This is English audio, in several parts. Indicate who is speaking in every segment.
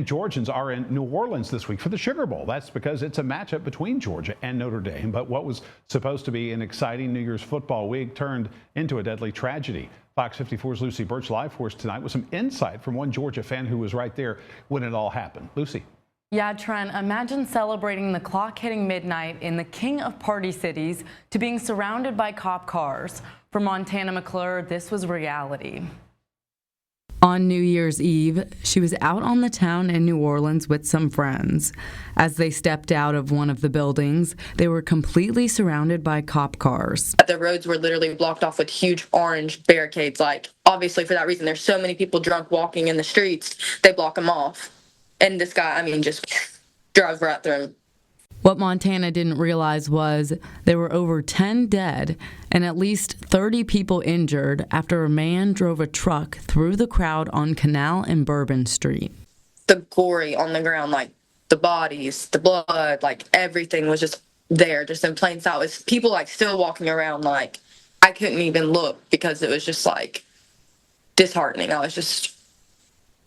Speaker 1: Georgians are in New Orleans this week for the Sugar Bowl. That's because it's a matchup between Georgia and Notre Dame. But what was supposed to be an exciting New Year's football week turned into a deadly tragedy. Fox 54's Lucy Birch live for us tonight with some insight from one Georgia fan who was right there when it all happened. Lucy.
Speaker 2: Yeah, Trent, imagine celebrating the clock hitting midnight in the king of party cities to being surrounded by cop cars. For Montana McClure, this was reality. On New Year's Eve, she was out on the town in New Orleans with some friends. As they stepped out of one of the buildings, they were completely surrounded by cop cars.
Speaker 3: The roads were literally blocked off with huge orange barricades. Like, obviously for that reason, there's so many people drunk walking in the streets, they block them off. And this guy, I mean, just drives right through him.
Speaker 2: What Montana didn't realize was there were over 10 dead and at least 30 people injured after a man drove a truck through the crowd on Canal and Bourbon Street.
Speaker 3: The gory on the ground, like the bodies, the blood, like everything was just there, just in plain sight. It was people like still walking around, like I couldn't even look because it was just like disheartening. I was just...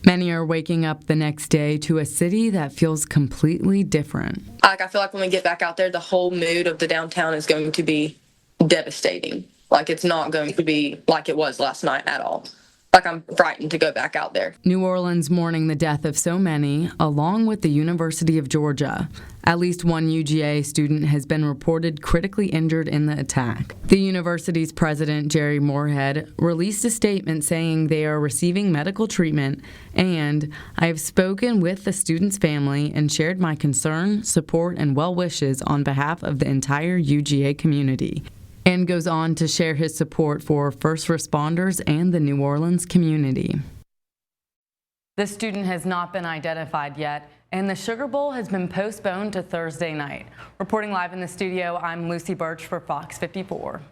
Speaker 2: Many are waking up the next day to a city that feels completely different.
Speaker 3: Like, I feel like when we get back out there, the whole mood of the downtown is going to be devastating. Like, it's not going to be like it was last night at all. Like, I'm frightened to go back out there.
Speaker 2: New Orleans mourning the death of so many, along with the University of Georgia. At least one UGA student has been reported critically injured in the attack. The university's president, Jerry Moorhead, released a statement saying they are receiving medical treatment, and I have spoken with the student's family and shared my concern, support, and well wishes on behalf of the entire UGA community. And goes on to share his support for first responders and the New Orleans community. The student has not been identified yet, and the Sugar Bowl has been postponed to Thursday night. Reporting live in the studio, I'm Lucy Birch for Fox 54.